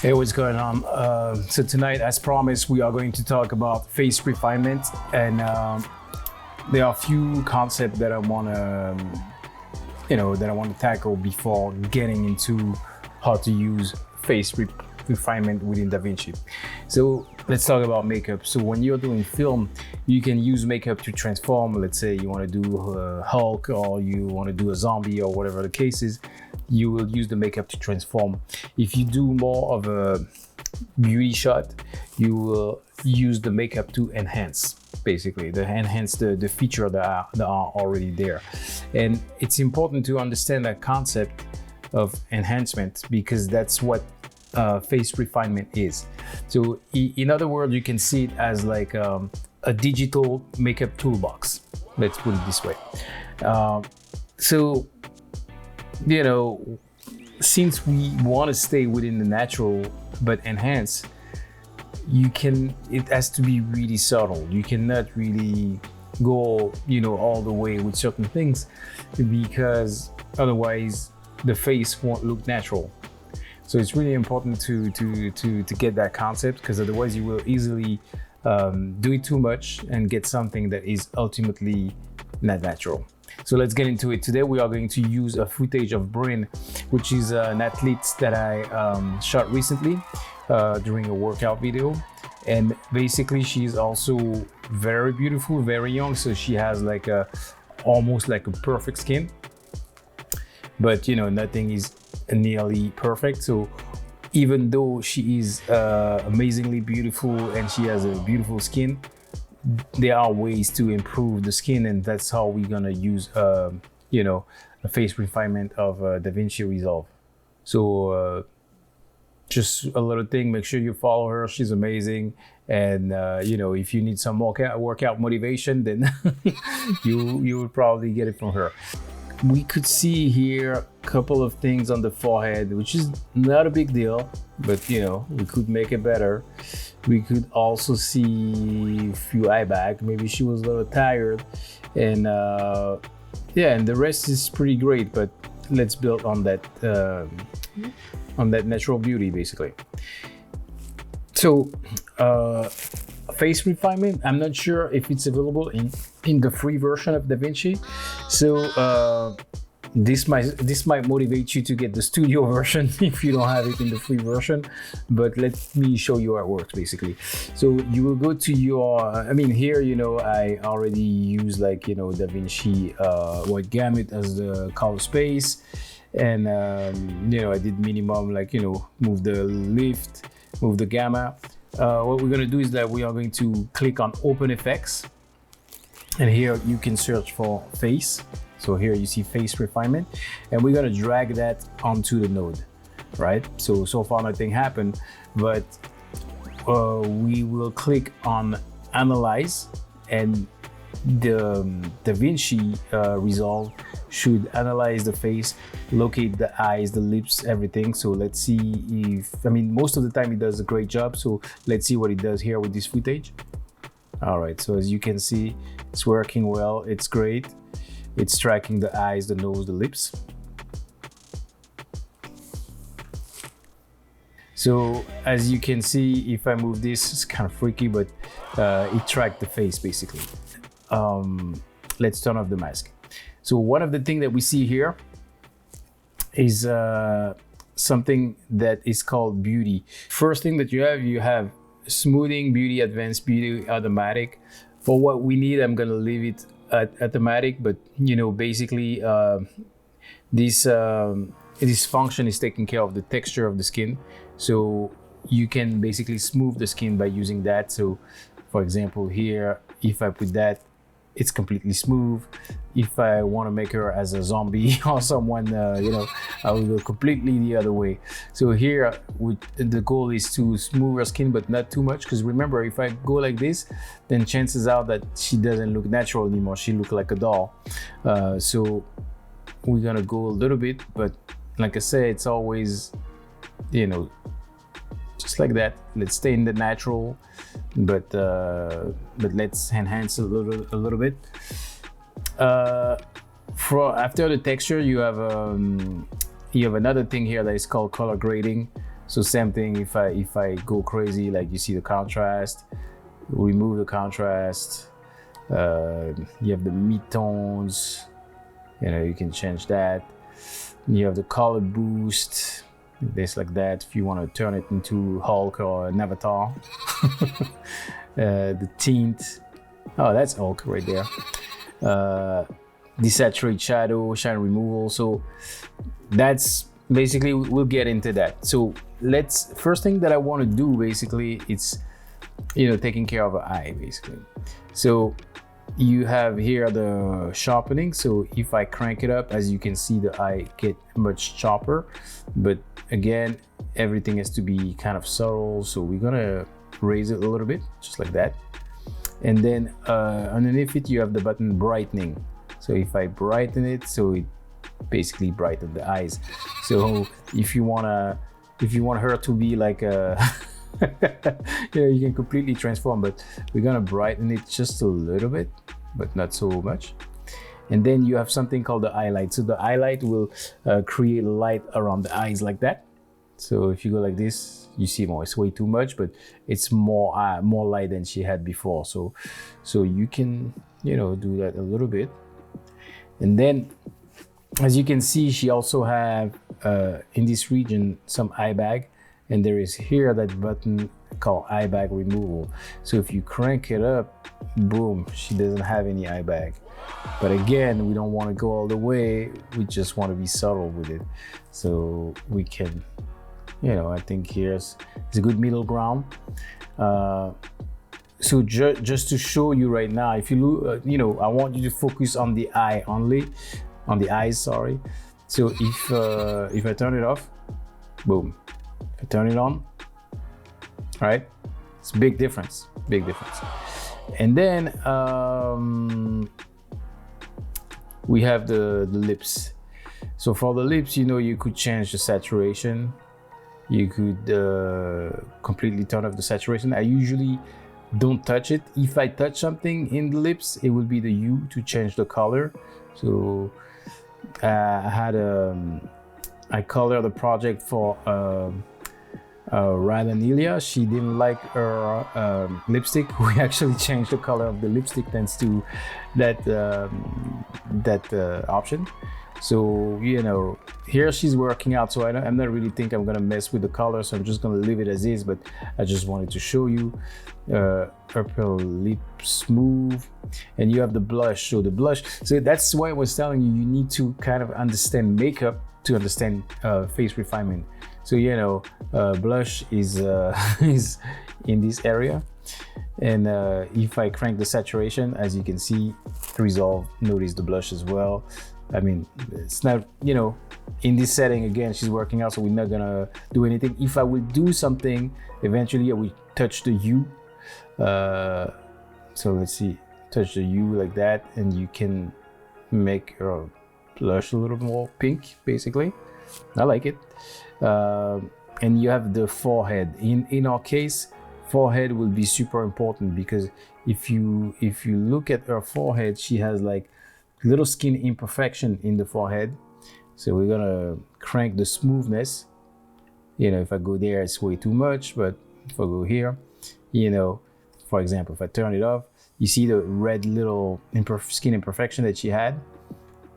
Hey, what's going on? So tonight, as promised, we are going to talk about face refinement, and there are a few concepts that I want to tackle before getting into how to use refinement within DaVinci. So let's talk about makeup. So when you're doing film, you can use makeup to transform. Let's say you want to do a Hulk, or you want to do a zombie, or whatever the case is. You will use the makeup to transform. If you do more of a beauty shot, you will use the makeup to enhance, basically, to enhance the feature that are already there. And it's important to understand that concept of enhancement, because that's what face refinement is. So in other words, you can see it as like a digital makeup toolbox. Let's put it this way. Since we want to stay within the natural but enhance, it has to be really subtle. You cannot really go, all the way with certain things, because otherwise the face won't look natural. So it's really important to get that concept, because otherwise you will easily do it too much and get something that is ultimately not natural. So let's get into it. Today we are going to use a footage of Bryn, which is an athlete that I shot recently during a workout video. And basically she's also very beautiful, very young. So she has almost like a perfect skin, but nothing is nearly perfect. So even though she is amazingly beautiful and she has a beautiful skin, there are ways to improve the skin, and that's how we're gonna use a face refinement of DaVinci Resolve. So just a little thing, make sure you follow her. She's amazing. And if you need some workout motivation, then you will probably get it from her. We could see here a couple of things on the forehead, which is not a big deal, but we could make it better. We could also see a few eye bags. Maybe she was a little tired, and and the rest is pretty great. But let's build on that natural beauty, basically. So face refinement, I'm not sure if it's available in the free version of DaVinci. So this might motivate you to get the studio version if you don't have it in the free version, but let me show you how it works, basically. So you will go to your, here, I already use DaVinci white gamut as the color space. And, I did minimum, move the lift, move the gamma. What we're gonna do is that we are going to click on Open Effects. And here you can search for face. So here you see face refinement, and we're gonna drag that onto the node, right? So far nothing happened, but we will click on Analyze, and the DaVinci Resolve should analyze the face, locate the eyes, the lips, everything. So let's see if, most of the time it does a great job. So let's see what it does here with this footage. All right, so as you can see, it's working well, it's great. It's tracking the eyes, the nose, the lips. So as you can see, if I move this, it's kind of freaky, but it tracked the face, basically. Let's turn off the mask. So one of the things that we see here is something that is called beauty. First thing that you have smoothing, beauty, advanced beauty, automatic. For what we need, I'm gonna leave it at automatic, but basically this function is taking care of the texture of the skin. So you can basically smooth the skin by using that. So for example, here, if I put that, it's completely smooth. If I want to make her as a zombie or someone, I will go completely the other way. So here, the goal is to smooth her skin, but not too much. Because remember, if I go like this, then chances are that she doesn't look natural anymore. She looks like a doll. So we're gonna go a little bit, but like I said, it's always, just like that. Let's stay in the natural, but let's enhance a little bit. After the texture, you have another thing here that is called color grading. So same thing, if I go crazy, like you see the contrast, remove the contrast. You have the mid-tones, you can change that. You have the color boost, this like that, if you want to turn it into Hulk or an avatar. The tint, oh, that's Hulk right there. Desaturate shadow, shadow removal. So that's basically, we'll get into that. So first thing that I want to do basically, it's taking care of an eye basically. So you have here the sharpening. So if I crank it up, as you can see, the eye get much sharper, but again, everything has to be kind of subtle. So we're gonna raise it a little bit, just like that. And then underneath it, you have the button brightening. So if I brighten it, so it basically brighten the eyes. So if you want her to be like a you can completely transform, but we're gonna brighten it just a little bit, but not so much. And then you have something called the highlight. So the highlight will create light around the eyes like that. So if you go like this, you see more. It's way too much, but it's more light than she had before. So you can do that a little bit. And then, as you can see, she also have in this region some eye bag, and there is here that button called Eyebag Removal. So if you crank it up, boom, she doesn't have any eye bag. But again, we don't want to go all the way. We just want to be subtle with it. So we can, I think here's a good middle ground. So just to show you right now, if you look, I want you to focus on the eye only, on the eyes, sorry. So if I turn it off, boom. If I turn it on, right? It's a big difference, big difference. And then we have the lips. So for the lips, you could change the saturation. You could completely turn off the saturation. I usually don't touch it. If I touch something in the lips, it will be the hue to change the color. So I colored the project for Rylanelia. She didn't like her lipstick. We actually changed the color of the lipstick thanks to that option. So here she's working out, so I'm not really think I'm gonna mess with the color, so I'm just gonna leave it as is. But I just wanted to show you purple lip smooth, and you have the blush. So the blush, so that's why I was telling you need to kind of understand makeup to understand face refinement. So blush is is in this area, and if I crank the saturation, as you can see, resolve, notice the blush as well. I mean, it's not, in this setting, again, she's working out, so we're not gonna do anything. If I will do something, eventually I will touch the hue. So let's see, touch the hue like that, and you can make her blush a little more pink, basically. I like it. And you have the forehead. In our case, forehead will be super important, because if you look at her forehead, she has like little skin imperfection in the forehead. So we're gonna crank the smoothness. If I go there, it's way too much, but if I go here, for example, if I turn it off, you see the red little skin imperfection that she had.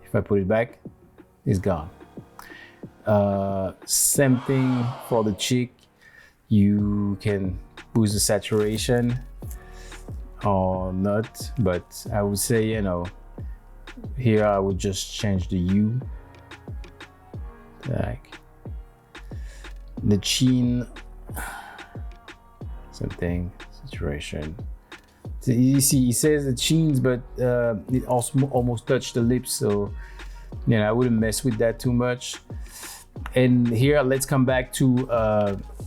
If I put it back, it's gone. Same thing for the cheek. You can boost the saturation or not, but I would say, here I would just change the hue. Like the chin, something, saturation. So you see, it says the chins, but it also almost touched the lips, so I wouldn't mess with that too much. And here, let's come back to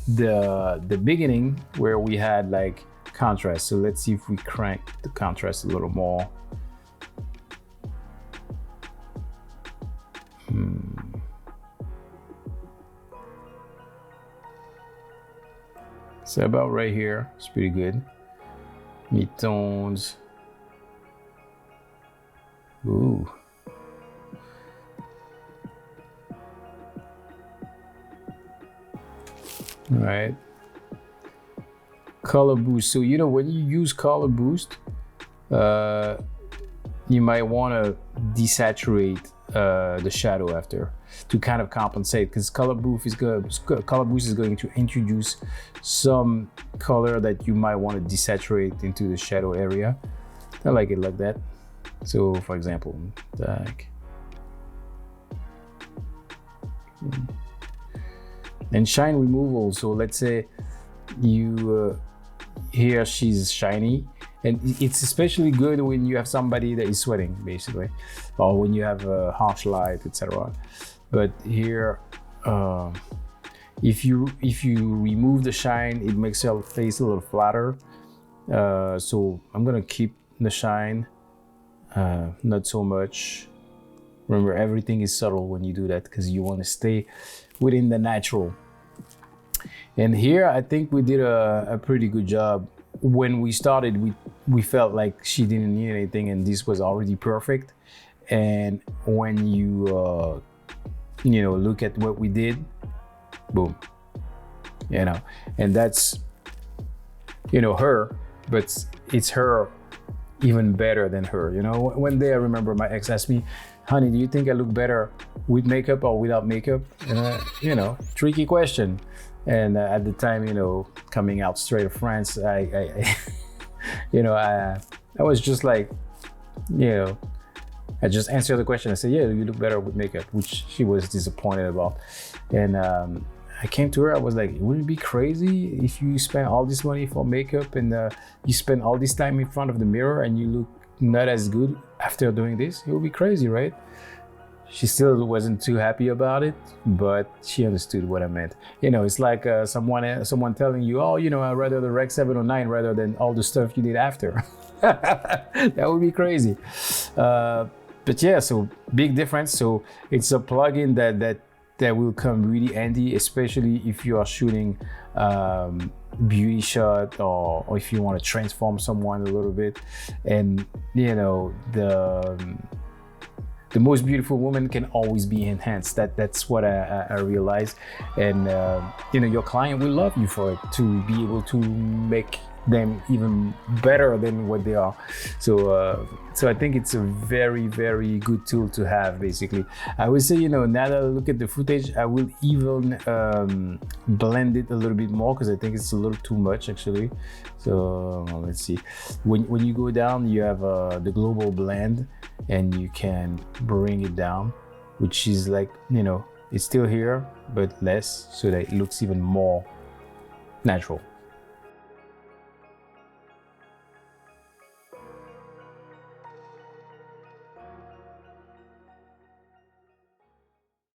the beginning where we had like contrast. So let's see if we crank the contrast a little more. So about right here, it's pretty good. Mid-tones. Ooh. All right. Color boost. So you know when you use color boost, you might want to desaturate the shadow after to kind of compensate, because color boost is going to introduce some color that you might want to desaturate into the shadow area. I like it like that. So for example, like, and shine removal. So let's say you here she's shiny, and it's especially good when you have somebody that is sweating, basically, or when you have a harsh light, etc. But here, if you remove the shine, it makes your face a little flatter. So I'm gonna keep the shine, not so much. Remember, everything is subtle when you do that, because you want to stay within the natural. And here, I think we did a pretty good job. When we started, we felt like she didn't need anything, and this was already perfect. And when you look at what we did, boom, and that's her, but it's her even better than her. One day I remember my ex asked me, "Honey, do you think I look better with makeup or without makeup?" And tricky question. And at the time, coming out straight of France, I was just like, I just answered the question. I said, "Yeah, you look better with makeup," which she was disappointed about. And I came to her. I was like, "Wouldn't it be crazy if you spend all this money for makeup and you spend all this time in front of the mirror and you look not as good after doing this? It would be crazy, right?" She still wasn't too happy about it, but she understood what I meant. It's like someone telling you, "Oh, I'd rather the Rec 709 rather than all the stuff you did after." That would be crazy. But yeah, so big difference. So it's a plugin that will come really handy, especially if you are shooting beauty shot, or if you want to transform someone a little bit. And the most beautiful woman can always be enhanced. That's what I realized. And your client will love you for it, to be able to make them even better than what they are. So I think it's a very, very good tool to have. Basically, I would say, now that I look at the footage, I will even blend it a little bit more, because I think it's a little too much actually. So let's see. When you go down, you have the global blend, and you can bring it down, which is like, it's still here but less, so that it looks even more natural.